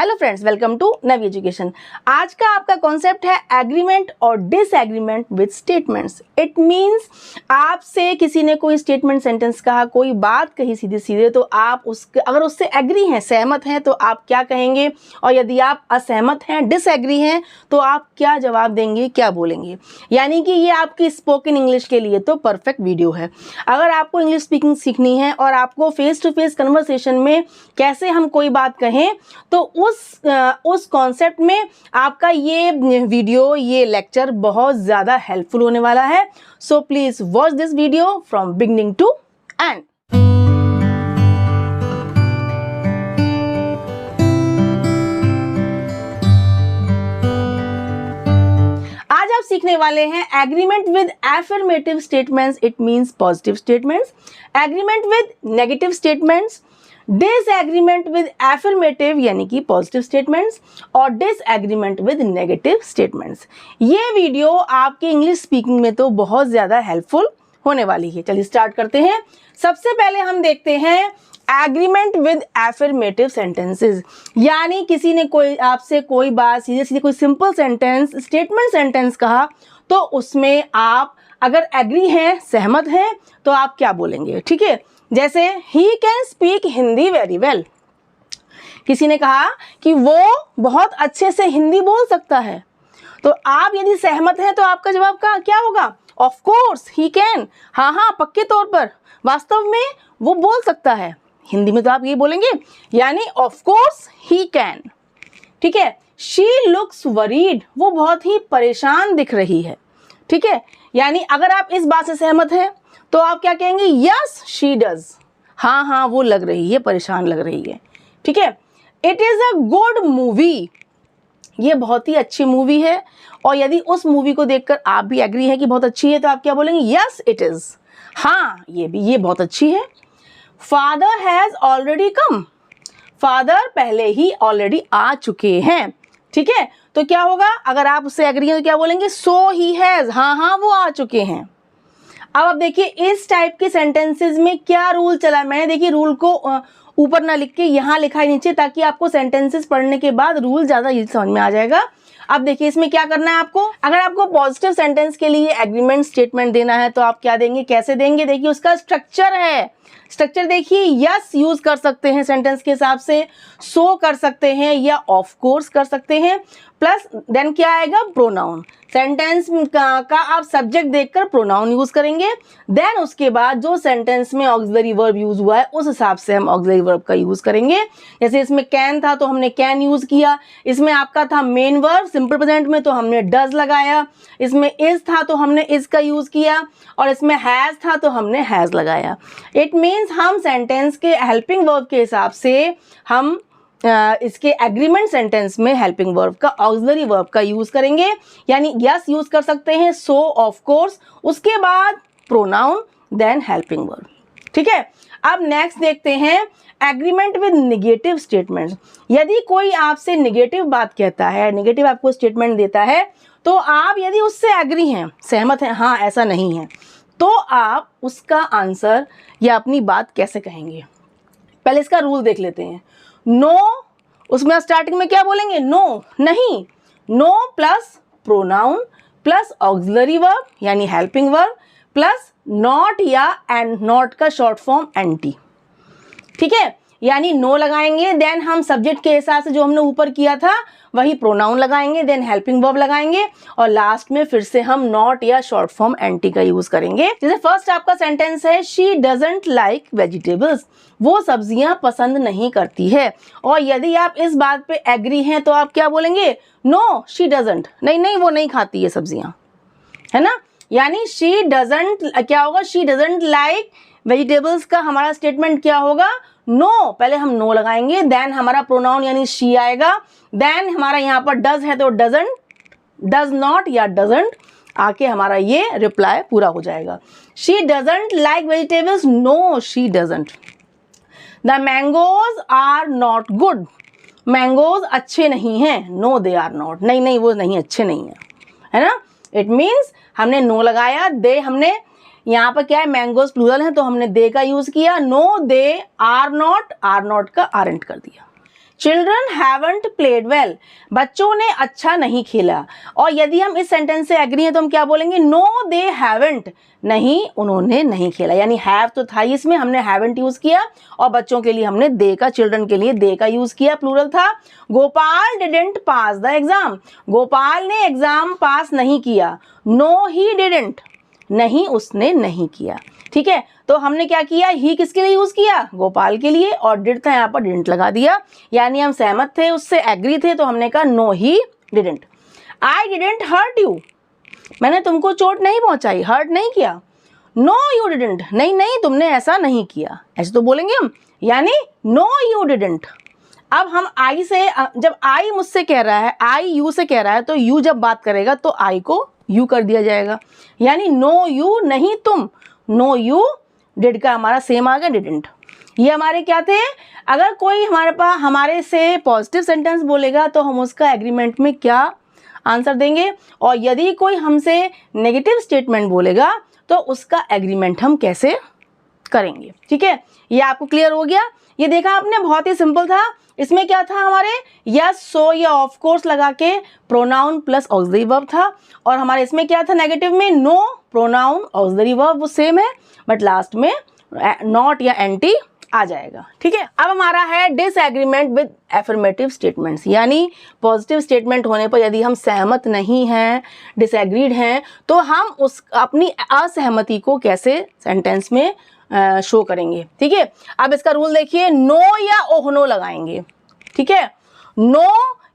Hello friends, welcome to Navi education. आज का आपका कॉन्सेप्ट है एग्रीमेंट और disagreement with statements. It means आपसे किसी ने कोई स्टेटमेंट सेंटेंस कहा, कोई बात कही सीधे सीधे, तो आप अगर उससे एग्री हैं, सहमत हैं, तो आप क्या कहेंगे, और यदि आप असहमत हैं, डिसएग्री हैं, तो आप क्या जवाब देंगे, क्या बोलेंगे। यानी कि ये आपकी स्पोकन इंग्लिश के लिए तो परफेक्ट वीडियो है। अगर आपको इंग्लिश स्पीकिंग सीखनी है और आपको फेस टू फेस कन्वर्सेशन में कैसे हम कोई बात कहें, तो उस कॉन्सेप्ट में आपका ये वीडियो, ये लेक्चर बहुत ज़्यादा हेल्पफुल होने वाला है। So please watch this video from beginning to end. आज आप सीखने वाले हैं agreement with affirmative statements, it means positive statements, agreement with negative statements, disagreement with affirmative यानी कि पॉजिटिव स्टेटमेंट्स, और डिसएग्रीमेंट विद नेगेटिव स्टेटमेंट्स। ये वीडियो आपके इंग्लिश स्पीकिंग में तो बहुत ज़्यादा हेल्पफुल होने वाली है। चलिए स्टार्ट करते हैं। सबसे पहले हम देखते हैं एग्रीमेंट विद एफर्मेटिव सेंटेंसेस, यानी किसी ने कोई आपसे कोई बात सीधे सीधे कोई सिंपल सेंटेंस, स्टेटमेंट सेंटेंस कहा, तो उसमें आप अगर एग्री हैं, सहमत हैं, तो आप क्या बोलेंगे। ठीक है, जैसे he can speak Hindi very well. किसी ने कहा कि वो बहुत अच्छे से हिंदी बोल सकता है, तो आप यदि सहमत हैं तो आपका जवाब का क्या होगा? Of course he can. हाँ हाँ, पक्के तौर पर, वास्तव में वो बोल सकता है। हिंदी में तो आप ये बोलेंगे, यानी ऑफ कोर्स ही कैन। ठीक है, शी लुक्स वरीड, वो बहुत ही परेशान दिख रही है। ठीक है, यानी अगर आप इस बात से सहमत हैं तो आप क्या कहेंगे? Yes she does. हाँ हाँ, वो लग रही है, परेशान लग रही है। ठीक है, it is a good movie, ये बहुत ही अच्छी मूवी है। और यदि उस मूवी को देखकर आप भी एग्री हैं कि बहुत अच्छी है, तो आप क्या बोलेंगे? Yes it is. हाँ, ये बहुत अच्छी है। Father has already come, father पहले ही ऑलरेडी आ चुके हैं। ठीक है, तो क्या होगा? अगर आप उससे एग्री हैं तो क्या बोलेंगे? सो ही हैज़, हाँ हाँ, वो आ चुके हैं। अब आप देखिए इस टाइप के सेंटेंसेस में क्या रूल चला। मैंने देखिए रूल को ऊपर ना लिख के यहाँ लिखा है नीचे, ताकि आपको सेंटेंसेस पढ़ने के बाद रूल ज़्यादा समझ में आ जाएगा। अब देखिए इसमें क्या करना है आपको। अगर आपको पॉजिटिव सेंटेंस के लिए एग्रीमेंट स्टेटमेंट देना है तो आप क्या देंगे, कैसे देंगे? देखिए उसका स्ट्रक्चर है। स्ट्रक्चर देखिए, यस यूज कर सकते हैं सेंटेंस के हिसाब से, सो कर सकते हैं, या ऑफ कोर्स कर सकते हैं, प्लस देन क्या आएगा? प्रोनाउन। सेंटेंस का आप सब्जेक्ट देखकर प्रोनाउन यूज करेंगे। देन उसके बाद जो सेंटेंस में ऑक्सिलरी वर्ब यूज हुआ है उस हिसाब से हम ऑक्सिलरी वर्ब का यूज करेंगे। जैसे इसमें कैन था तो हमने कैन यूज किया, इसमें आपका था मेन वर्ब सिंपल प्रेजेंट में तो हमने डज लगाया, इसमें इज था तो हमने इज का यूज किया, और इसमें हैज था तो हमने हैज लगाया। इट मीन्स हम सेंटेंस के हेल्पिंग वर्ब के हिसाब से हम इसके एग्रीमेंट सेंटेंस में हेल्पिंग वर्ब का, ऑक्सिलरी वर्ब का यूज करेंगे। यानी यस यूज कर सकते हैं, सो, ऑफ कोर्स, उसके बाद प्रोनाउन, देन हेल्पिंग वर्ब। ठीक है, अब नेक्स्ट देखते हैं एग्रीमेंट विद नेगेटिव स्टेटमेंट्स। यदि कोई आपसे नेगेटिव बात कहता है, नेगेटिव आपको स्टेटमेंट देता है, तो आप यदि उससे एग्री हैं, सहमत हैं, हाँ ऐसा नहीं है, तो आप उसका आंसर या अपनी बात कैसे कहेंगे? पहले इसका रूल देख लेते हैं। नो, उसमें स्टार्टिंग में क्या बोलेंगे? नो, नहीं। No plus pronoun plus auxiliary verb यानी हेल्पिंग वर्ब प्लस नॉट या एंड, नॉट का शॉर्ट फॉर्म एनटी। ठीक है, यानी नो लगाएंगे, देन हम सब्जेक्ट के हिसाब से जो हमने ऊपर किया था वही प्रोनाउन लगाएंगे, देन हेल्पिंग वर्ब लगाएंगे, और लास्ट में फिर से हम नॉट या शॉर्ट फॉर्म एनटी का यूज करेंगे। जैसे फर्स्ट आपका सेंटेंस है, शी डजंट लाइक वेजिटेबल्स, वो सब्जियां पसंद नहीं करती है। और यदि आप इस बात पे एग्री हैं तो आप क्या बोलेंगे? नो शी डजंट, नहीं नहीं वो नहीं खाती है सब्जियां, है ना। यानी शी डजंट क्या होगा? शी डजंट लाइक वेजिटेबल्स का हमारा स्टेटमेंट क्या होगा? नो, पहले हम नो लगाएंगे, देन हमारा प्रोनाउन यानी शी आएगा, देन हमारा यहाँ पर डज है तो डजंट, डज नॉट या डजंट आके हमारा ये रिप्लाई पूरा हो जाएगा। She doesn't like vegetables, no she doesn't. The mangoes are not good, mangoes अच्छे नहीं हैं, नो दे आर नॉट, नहीं नहीं वो नहीं अच्छे नहीं है, है ना। इट मीन्स हमने नो लगाया, दे हमने यहाँ पर क्या है, मैंगोज प्लूरल है तो हमने दे का यूज किया, नो दे आर नॉट का आरंट कर दिया। चिल्ड्रन हैवंट प्लेड वेल, बच्चों ने अच्छा नहीं खेला। और यदि हम इस सेंटेंस से एग्री हैं तो हम क्या बोलेंगे, नो दे हैवंट, नहीं उन्होंने नहीं खेला। यानी हैव तो था इसमें, हमने हैवंट यूज किया और बच्चों के लिए हमने दे का, चिल्ड्रन के लिए दे का यूज किया, प्लूरल था। Gopal didn't pass the exam, Gopal ने एग्जाम पास नहीं किया। नो ही डिडंट, नहीं उसने नहीं किया। ठीक है, तो हमने क्या किया, ही किसके लिए यूज किया, गोपाल के लिए, और डिड था यहाँ पर डिडंट लगा दिया। यानी हम सहमत थे, उससे एग्री थे, तो हमने कहा no he didn't. I didn't hurt you, मैंने तुमको चोट नहीं पहुंचाई, हर्ट नहीं किया। नो यू डिडंट, नहीं नहीं तुमने ऐसा नहीं किया, ऐसे तो बोलेंगे हम, यानी नो यू डिडंट। अब हम आई से, जब आई मुझसे कह रहा है, आई यू से कह रहा है, तो यू जब बात करेगा तो आई को यू कर दिया जाएगा। यानी नो यू, नहीं तुम, नो यू डिड का हमारा सेम आ गया डिडंट। ये हमारे क्या थे, अगर कोई हमारे पास हमारे से पॉजिटिव सेंटेंस बोलेगा तो हम उसका एग्रीमेंट में क्या आंसर देंगे, और यदि कोई हमसे नेगेटिव स्टेटमेंट बोलेगा तो उसका एग्रीमेंट हम कैसे करेंगे। ठीक है, ये आपको क्लियर हो गया। ये देखा आपने, बहुत ही सिंपल था। इसमें क्या था हमारे, यस सो या ऑफ कोर्स लगा के प्रोनाउन प्लस ऑक्सिलरी वर्ब था, और हमारे इसमें क्या था नेगेटिव में, नो प्रोनाउन ऑक्सिलरी वर्ब वो सेम है, बट लास्ट में नॉट या एंटी आ जाएगा। ठीक है, अब हमारा है डिसएग्रीमेंट विद एफर्मेटिव स्टेटमेंट्स, यानी पॉजिटिव स्टेटमेंट होने पर यदि हम सहमत नहीं हैं, डिसएग्रीड हैं, तो हम उस अपनी असहमति को कैसे सेंटेंस में शो करेंगे। ठीक है, अब इसका रूल देखिए, नो या ओहनो लगाएंगे। ठीक है, नो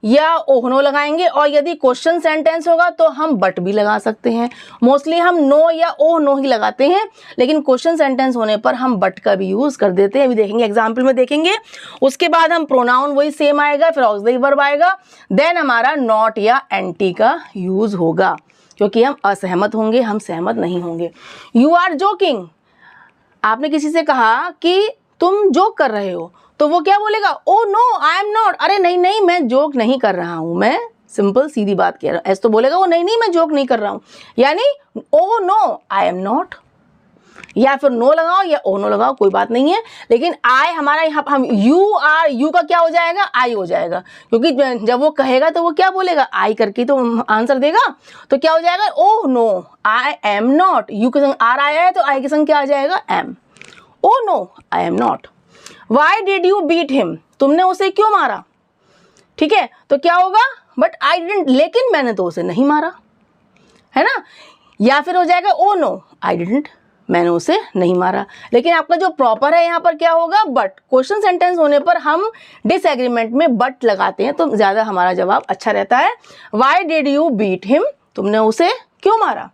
या ओहनो लगाएंगे, और यदि क्वेश्चन सेंटेंस होगा तो हम बट भी लगा सकते हैं। मोस्टली हम नो या ओहनो ही लगाते हैं, लेकिन क्वेश्चन सेंटेंस होने पर हम बट का भी यूज कर देते हैं। अभी देखेंगे, एग्जाम्पल में देखेंगे। उसके बाद हम प्रोनाउन वही सेम आएगा, फिर ऑक्सिलरी वर्ब आएगा, देन हमारा नॉट या एंटी का यूज होगा, क्योंकि हम असहमत होंगे, हम सहमत नहीं होंगे। यू आर जोकिंग, आपने किसी से कहा कि तुम जोक कर रहे हो, तो वो क्या बोलेगा, oh no I am not, अरे नहीं नहीं मैं जोक नहीं कर रहा हूं, मैं सिंपल सीधी बात कह रहा हूं। ऐसे तो बोलेगा वो, नहीं नहीं मैं जोक नहीं कर रहा हूं, यानी oh no I am not. या फिर नो लगाओ या ओ नो लगाओ, कोई बात नहीं है, लेकिन आई हमारा यहाँ हम यू आर, यू का क्या हो जाएगा, आई हो जाएगा, क्योंकि जब वो कहेगा तो वो क्या बोलेगा, आई करके तो आंसर देगा, तो क्या हो जाएगा, oh no I am not. You के संग आर आया है तो आई के संग क्या आ जाएगा, am. Oh no I am not. Why did you beat him, तुमने उसे क्यों मारा। ठीक है, तो क्या होगा, बट आई डिडंट, लेकिन मैंने तो उसे नहीं मारा, है ना। या फिर हो जाएगा, ओ नो आई डिडंट, मैंने उसे नहीं मारा। लेकिन आपका जो प्रॉपर है यहाँ पर क्या होगा, बट। क्वेश्चन सेंटेंस होने पर हम डिसएग्रीमेंट में बट लगाते हैं तो ज़्यादा हमारा जवाब अच्छा रहता है। Why did you beat him, तुमने उसे क्यों मारा,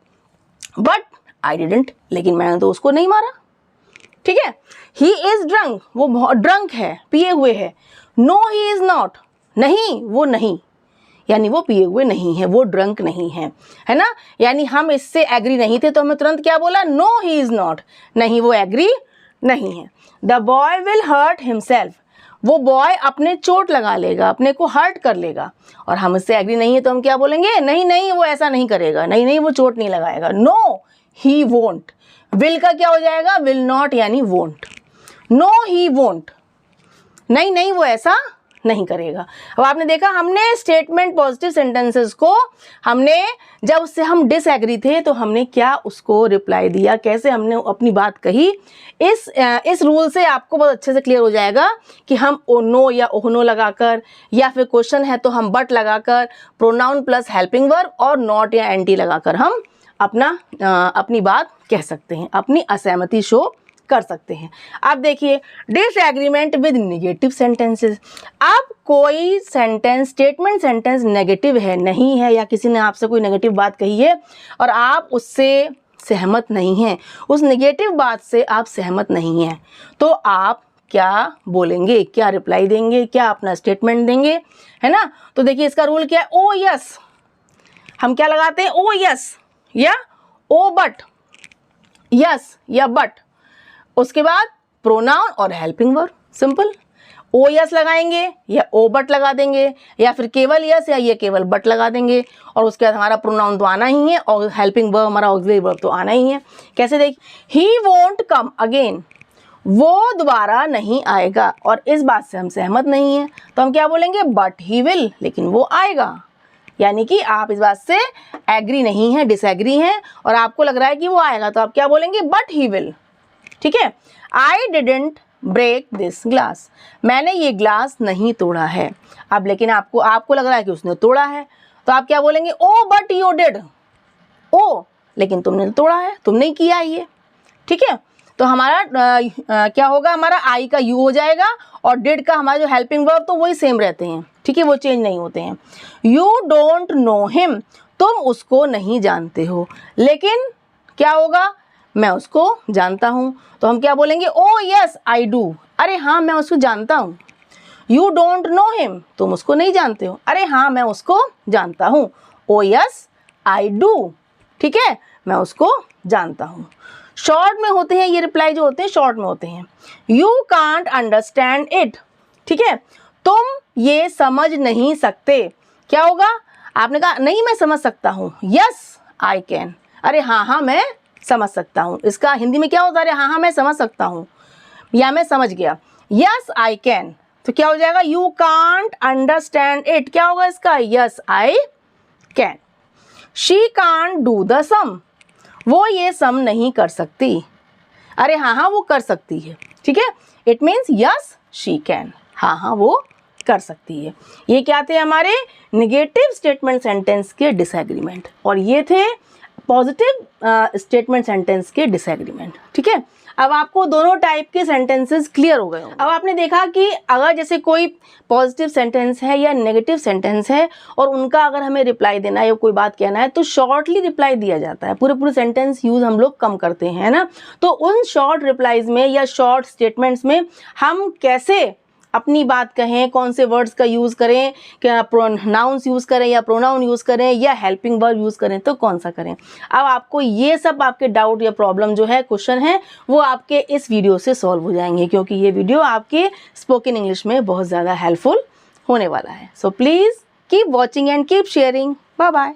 बट आई डिडंट, लेकिन मैंने तो उसको नहीं मारा। ठीक है, ही इज ड्रंक, वो बहुत ड्रंक है, पिए हुए है। नो ही इज नॉट, नहीं वो नहीं, यानी वो पिए हुए नहीं है, वो ड्रंक नहीं है ना। यानी हम इससे एग्री नहीं थे तो हमें तुरंत क्या बोला, नो ही इज नॉट, नहीं वो एग्री नहीं है। The boy will hurt himself, वो बॉय अपने चोट लगा लेगा, अपने को हर्ट कर लेगा, और हम इससे एग्री नहीं है तो हम क्या बोलेंगे, नहीं नहीं वो ऐसा नहीं करेगा, नहीं नहीं वो चोट नहीं लगाएगा। नो ही वोंट, विल का क्या हो जाएगा, विल नॉट यानी वोंट। नो ही वोंट, नहीं नहीं वो ऐसा नहीं करेगा। अब आपने देखा, हमने स्टेटमेंट पॉजिटिव सेंटेंसेस को हमने जब उससे हम डिसएग्री थे तो हमने क्या उसको रिप्लाई दिया, कैसे हमने अपनी बात कही। इस रूल से आपको बहुत अच्छे से क्लियर हो जाएगा कि हम ओ नो या ओहनो लगाकर, या फिर क्वेश्चन है तो हम बट लगाकर, प्रोनाउन प्लस हेल्पिंग वर्ब और नॉट या एंटी लगाकर हम अपनी बात कह सकते हैं, अपनी असहमति शो कर सकते हैं। अब देखिए, डिसएग्रीमेंट विद नेगेटिव सेंटेंसेस। अब कोई सेंटेंस, स्टेटमेंट सेंटेंस नेगेटिव है, नहीं है, या किसी ने आपसे कोई नेगेटिव बात कही है और आप उससे सहमत नहीं हैं, उस नेगेटिव बात से आप सहमत नहीं हैं, तो आप क्या बोलेंगे, क्या रिप्लाई देंगे, क्या अपना स्टेटमेंट देंगे, है ना। तो देखिए इसका रूल क्या है, ओ यस, हम क्या लगाते हैं, ओ यस या ओ बट, यस या बट, उसके बाद प्रोनाउन और हेल्पिंग वर्ब, सिंपल। ओ यस लगाएंगे या ओ बट लगा देंगे, या फिर केवल यस या ये केवल बट लगा देंगे, और उसके बाद हमारा प्रोनाउन तो आना ही है और हेल्पिंग वर्ब हमारा ऑक्सिलरी वर्ब तो आना ही है। कैसे देख, ही वोंट कम अगेन, वो दोबारा नहीं आएगा, और इस बात से हम सहमत नहीं हैं, तो हम क्या बोलेंगे, बट ही विल, लेकिन वो आएगा। यानी कि आप इस बात से एग्री नहीं है, डिसएग्री हैं, और आपको लग रहा है कि वो आएगा, तो आप क्या बोलेंगे, बट ही विल। ठीक है। I didn't break this glass, मैंने ये ग्लास नहीं तोड़ा है। अब लेकिन आपको लग रहा है कि उसने तोड़ा है, तो आप क्या बोलेंगे, ओ बट यू डिड, ओ लेकिन तुमने तोड़ा है, तुमने ही किया ये। ठीक है। तो हमारा क्या होगा, हमारा आई का यू हो जाएगा, और डिड का हमारा जो हेल्पिंग वर्ब तो वही सेम रहते हैं। ठीक है, वो चेंज नहीं होते हैं। यू डोंट नो हिम, तुम उसको नहीं जानते हो, लेकिन क्या होगा, मैं उसको जानता हूँ, तो हम क्या बोलेंगे, ओ यस आई डू, अरे हाँ मैं उसको जानता हूँ। यू डोंट नो हिम, तुम उसको नहीं जानते हो, अरे हाँ मैं उसको जानता हूँ। ओ यस आई डू, ठीक है, मैं उसको जानता हूँ। शॉर्ट में होते हैं ये रिप्लाई, जो होते हैं शॉर्ट में होते हैं। यू कांट अंडरस्टैंड इट, ठीक है, तुम ये समझ नहीं सकते। क्या होगा, आपने कहा नहीं मैं समझ सकता हूँ, यस आई कैन, अरे हाँ हाँ मैं समझ सकता हूँ। इसका हिंदी में क्या होता है, अरे हाँ हाँ मैं समझ सकता हूँ, या मैं समझ गया। यस आई कैन, तो क्या हो जाएगा, यू कांट अंडरस्टैंड इट, क्या होगा इसका, yes I can. She can't do the sum, वो ये सम नहीं कर सकती, अरे हाँ हाँ वो कर सकती है। ठीक है, it means yes she can, हाँ हाँ वो कर सकती है। ये क्या थे हमारे निगेटिव स्टेटमेंट सेंटेंस के डिसएग्रीमेंट, और ये थे पॉजिटिव स्टेटमेंट सेंटेंस के डिसएग्रीमेंट। ठीक है, अब आपको दोनों टाइप के सेंटेंसेस क्लियर हो गए। अब आपने देखा कि अगर जैसे कोई पॉजिटिव सेंटेंस है या नेगेटिव सेंटेंस है, और उनका अगर हमें रिप्लाई देना है या कोई बात कहना है, तो शॉर्टली रिप्लाई दिया जाता है, पूरे सेंटेंस यूज़ हम लोग कम करते हैं, है ना। तो उन शॉर्ट रिप्लाईज में या शॉर्ट स्टेटमेंट्स में हम कैसे अपनी बात कहें, कौन से वर्ड्स का यूज़ करें, क्या प्रोनाउंस यूज़ करें या प्रोनाउन यूज़ करें या हेल्पिंग वर्ब यूज़ करें, तो कौन सा करें। अब आपको ये सब आपके डाउट या प्रॉब्लम जो है, क्वेश्चन है, वो आपके इस वीडियो से सॉल्व हो जाएंगे, क्योंकि ये वीडियो आपके स्पोकन इंग्लिश में बहुत ज़्यादा हेल्पफुल होने वाला है। So please keep watching and keep sharing. Bye bye.